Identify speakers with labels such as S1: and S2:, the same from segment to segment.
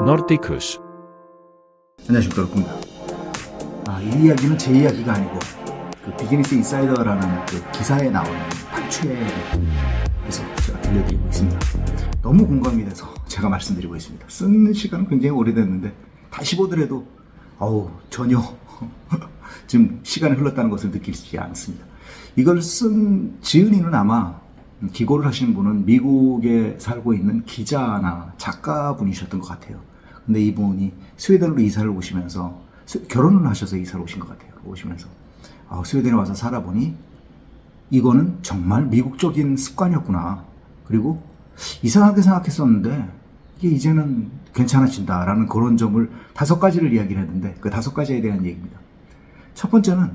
S1: Nordicus.
S2: 안녕하십니까, 럭입니다. 이 이야기는 제 이야기가 아니고 그 비즈니스 인사이더라는 그 기사에 나오는 발췌에서 제가 들려드리고 있습니다. 너무 공감이 돼서 제가 말씀드리고 있습니다. 쓴 시간은 굉장히 오래됐는데 다시 보더라도 전혀 지금 시간이 흘렀다는 것을 느끼지 않습니다. 이걸 쓴 지은이는 아마 기고를 하시는 분은 미국에 살고 있는 기자나 작가분이셨던 것 같아요. 근데 이분이 스웨덴으로 이사를 오시면서 결혼을 하셔서 이사를 오신 것 같아요. 오시면서 스웨덴에 와서 살아보니 이거는 정말 미국적인 습관이었구나. 그리고 이상하게 생각했었는데 이게 이제는 괜찮아진다라는 그런 점을 5가지를 이야기를 했는데 그 5가지에 대한 얘기입니다. 첫 번째는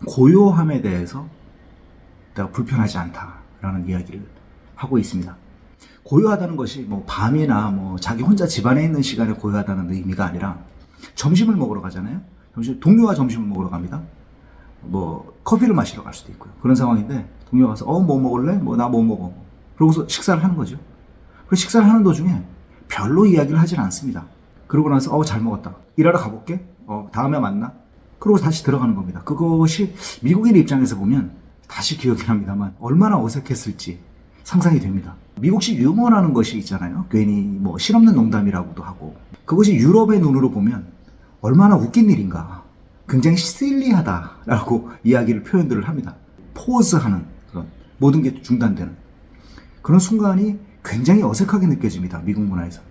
S2: 고요함에 대해서 내가 불편하지 않다라는 이야기를 하고 있습니다. 고요하다는 것이 뭐 밤이나 자기 혼자 집안에 있는 시간에 고요하다는 의미가 아니라 점심을 먹으러 가잖아요. 동료와 점심을 먹으러 갑니다. 커피를 마시러 갈 수도 있고요. 그런 상황인데 동료가 가서 뭐 먹을래? 나 뭐 먹어? 그러고서 식사를 하는 거죠. 그리고 식사를 하는 도중에 별로 이야기를 하진 않습니다. 그러고 나서 잘 먹었다. 일하러 가볼게. 다음에 만나. 그러고 다시 들어가는 겁니다. 그것이 미국인 입장에서 보면 다시 기억이 납니다만 얼마나 어색했을지 상상이 됩니다. 미국식 유머라는 것이 있잖아요. 괜히 실없는 농담이라고도 하고 그것이 유럽의 눈으로 보면 얼마나 웃긴 일인가. 굉장히 실리하다라고 이야기를 표현들을 합니다. 포즈하는 그런 모든 게 중단되는 그런 순간이 굉장히 어색하게 느껴집니다. 미국 문화에서.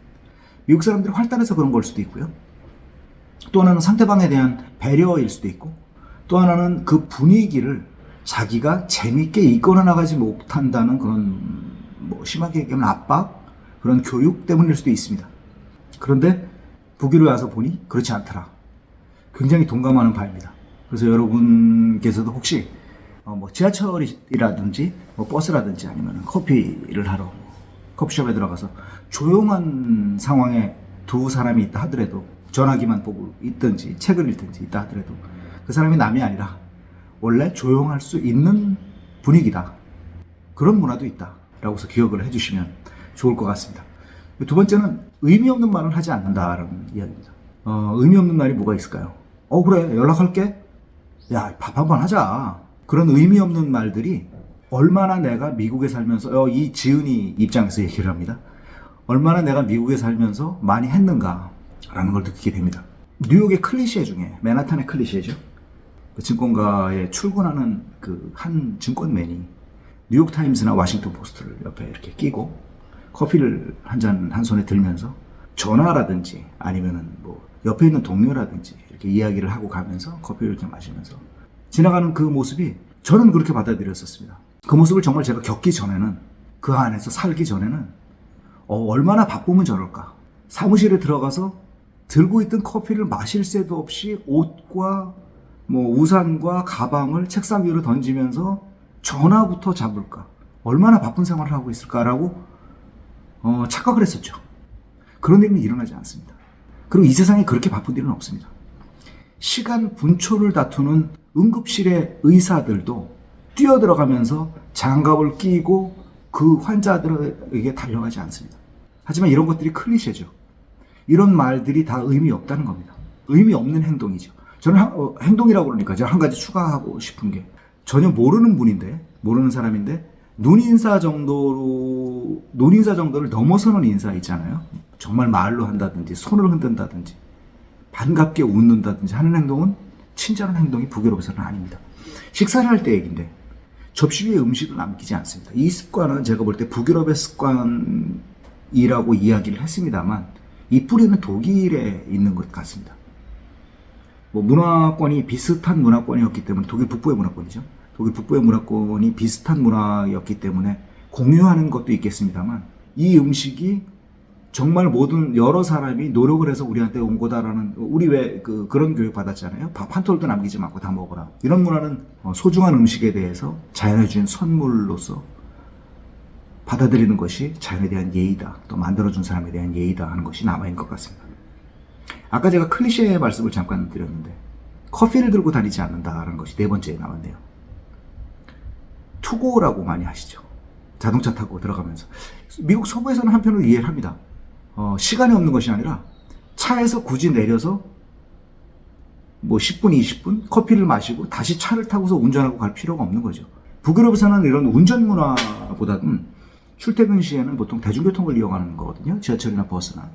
S2: 미국 사람들이 활달해서 그런 걸 수도 있고요. 또 하나는 상대방에 대한 배려일 수도 있고 또 하나는 그 분위기를 자기가 재밌게 이끌어 나가지 못한다는 그런 심하게 얘기하면 압박 그런 교육 때문일 수도 있습니다. 그런데 북유럽에 와서 보니 그렇지 않더라. 굉장히 동감하는 바입니다. 그래서 여러분께서도 혹시 지하철이라든지 버스라든지 아니면 커피를 하러 커피숍에 들어가서 조용한 상황에 두 사람이 있다 하더라도 전화기만 보고 있든지 책을 읽든지 있다 하더라도 그 사람이 남이 아니라 원래 조용할 수 있는 분위기다. 그런 문화도 있다. 라고서 기억을 해주시면 좋을 것 같습니다. 두 번째는 의미 없는 말을 하지 않는다라는 이야기입니다. 의미 없는 말이 뭐가 있을까요? 그래 연락할게. 야 밥 한번 하자. 그런 의미 없는 말들이 얼마나 내가 미국에 살면서 이 지은이 입장에서 얘기를 합니다. 얼마나 내가 미국에 살면서 많이 했는가라는 걸 느끼게 됩니다. 뉴욕의 클리셰 중에 맨하탄의 클리셰죠. 그 증권가에 출근하는 그 한 증권맨이 뉴욕타임스나 워싱턴 포스트를 옆에 이렇게 끼고 커피를 한 손에 들면서 전화라든지 아니면은 옆에 있는 동료라든지 이렇게 이야기를 하고 가면서 커피를 이렇게 마시면서 지나가는 그 모습이 저는 그렇게 받아들였었습니다. 그 모습을 정말 제가 겪기 전에는 그 안에서 살기 전에는 얼마나 바쁘면 저럴까. 사무실에 들어가서 들고 있던 커피를 마실 새도 없이 옷과 우산과 가방을 책상 위로 던지면서 전화부터 잡을까. 얼마나 바쁜 생활을 하고 있을까라고 착각을 했었죠. 그런 일은 일어나지 않습니다. 그리고 이 세상에 그렇게 바쁜 일은 없습니다. 시간 분초를 다투는 응급실의 의사들도 뛰어들어가면서 장갑을 끼고 그 환자들에게 달려가지 않습니다. 하지만 이런 것들이 클리셰죠. 이런 말들이 다 의미 없다는 겁니다. 의미 없는 행동이죠. 저는 행동이라고 그러니까 제가 한 가지 추가하고 싶은 게 전혀 모르는 사람인데 눈인사 정도를 넘어서는 인사 있잖아요. 정말 말로 한다든지 손을 흔든다든지 반갑게 웃는다든지 하는 행동은 친절한 행동이 북유럽에서는 아닙니다. 식사를 할 때 얘기인데 접시 위에 음식을 남기지 않습니다. 이 습관은 제가 볼 때 북유럽의 습관이라고 이야기를 했습니다만 이 뿌리는 독일에 있는 것 같습니다. 문화권이 비슷한 문화권이었기 때문에 독일 북부의 문화권이죠. 독일 북부의 문화권이 비슷한 문화였기 때문에 공유하는 것도 있겠습니다만 이 음식이 정말 모든 여러 사람이 노력을 해서 우리한테 온 거다라는 우리 왜 그런 교육 받았잖아요. 밥 한 톨도 남기지 말고 다 먹어라. 이런 문화는 소중한 음식에 대해서 자연에 준 선물로서 받아들이는 것이 자연에 대한 예의다. 또 만들어준 사람에 대한 예의다 하는 것이 남아있는 것 같습니다. 아까 제가 클리셰의 말씀을 잠깐 드렸는데 커피를 들고 다니지 않는다라는 것이 4번째에 나왔네요. 투고라고 많이 하시죠. 자동차 타고 들어가면서. 미국 서부에서는 한편으로 이해를 합니다. 시간이 없는 것이 아니라 차에서 굳이 내려서 뭐 10분, 20분 커피를 마시고 다시 차를 타고서 운전하고 갈 필요가 없는 거죠. 북유럽에서는 이런 운전 문화보다는 출퇴근 시에는 보통 대중교통을 이용하는 거거든요. 지하철이나 버스나.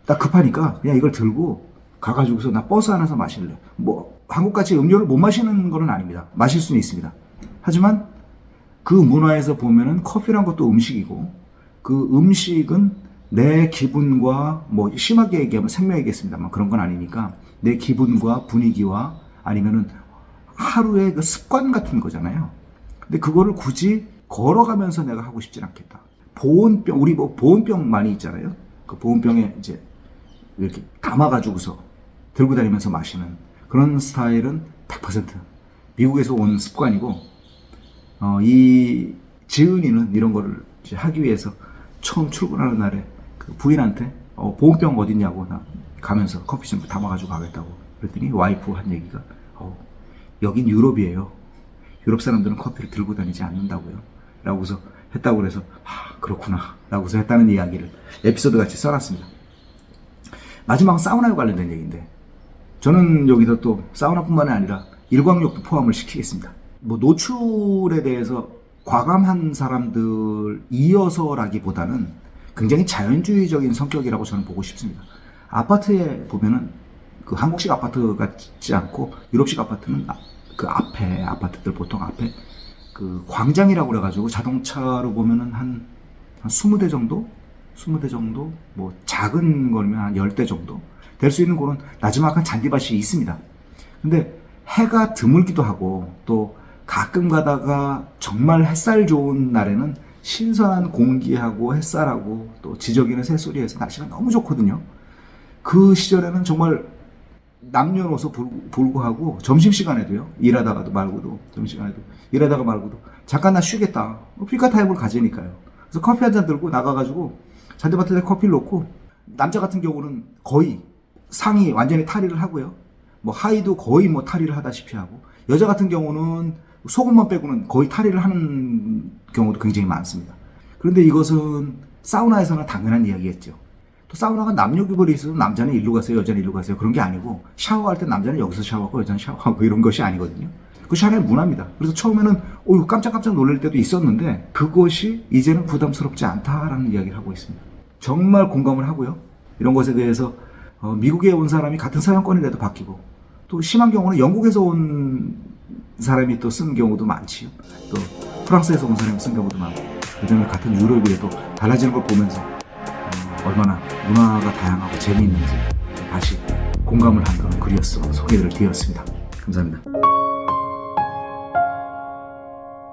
S2: 딱 급하니까 그냥 이걸 들고 가가지고서 나 버스 안에서 마실래. 뭐 한국같이 음료를 못 마시는 건 아닙니다. 마실 수는 있습니다. 하지만 그 문화에서 보면은 커피란 것도 음식이고 그 음식은 내 기분과 뭐 심하게 얘기하면 생명이겠습니다만 그런 건 아니니까 내 기분과 분위기와 아니면은 하루의 그 습관 같은 거잖아요. 근데 그거를 굳이 걸어가면서 내가 하고 싶진 않겠다. 보온병, 우리 뭐 보온병 많이 있잖아요. 그 보온병에 이제 이렇게 담아가지고서 들고 다니면서 마시는 그런 스타일은 100% 미국에서 온 습관이고, 이 지은이는 이런 거를 이제 하기 위해서 처음 출근하는 날에 그 부인한테 보온병 어딨냐고 나 가면서 커피 좀 담아가지고 가겠다고 그랬더니 와이프 한 얘기가 여긴 유럽이에요. 유럽 사람들은 커피를 들고 다니지 않는다고요. 라고서 했다고 그래서 그렇구나 라고서 했다는 이야기를 에피소드 같이 써놨습니다. 마지막은 사우나에 관련된 얘기인데 저는 여기서 또 사우나뿐만 아니라 일광욕도 포함을 시키겠습니다. 뭐 노출에 대해서 과감한 사람들 이어서라기보다는 굉장히 자연주의적인 성격이라고 저는 보고 싶습니다. 아파트에 보면은 그 한국식 아파트 같지 않고 유럽식 아파트는 그 앞에 아파트들 보통 앞에 그 광장이라고 그래가지고 자동차로 보면은 한 20대 정도? 20대 정도? 뭐 작은 거면 한 10대 정도 될 수 있는 그런 나지막한 잔디밭이 있습니다. 근데 해가 드물기도 하고 또 가끔 가다가 정말 햇살 좋은 날에는 신선한 공기하고 햇살하고 또 지저귀는 새소리에서 날씨가 너무 좋거든요. 그 시절에는 정말 남녀노소 불구하고 점심시간에도요, 일하다가도 말고도, 점심시간에도 일하다가 말고도 잠깐 나 쉬겠다. 필카 타임을 가지니까요. 그래서 커피 한 잔 들고 나가가지고 잔디밭에 커피를 놓고 남자 같은 경우는 거의 상의 완전히 탈의를 하고요. 뭐 하의도 거의 뭐 탈의를 하다시피 하고 여자 같은 경우는 속옷만 빼고는 거의 탈의를 하는 경우도 굉장히 많습니다. 그런데 이것은 사우나에서는 당연한 이야기겠죠. 또 사우나가 남녀 구별이 있어서 남자는 일로 가세요, 여자는 일로 가세요. 그런 게 아니고 샤워할 때 남자는 여기서 샤워하고 여자는 샤워하고 이런 것이 아니거든요. 그 샤넬 문화입니다. 그래서 처음에는 깜짝깜짝 놀랄 때도 있었는데 그것이 이제는 부담스럽지 않다라는 이야기를 하고 있습니다. 정말 공감을 하고요. 이런 것에 대해서 미국에 온 사람이 같은 서양권인데도 바뀌고 또 심한 경우는 영국에서 온 사람이 또 쓴 경우도 많지요. 또 프랑스에서 온 사람이 쓴 경우도 많고 요즘에 같은 유럽이라도 달라지는 걸 보면서 얼마나 문화가 다양하고 재미있는지 다시 공감을 한 그런 글이었어 소개를 드렸습니다. 감사합니다.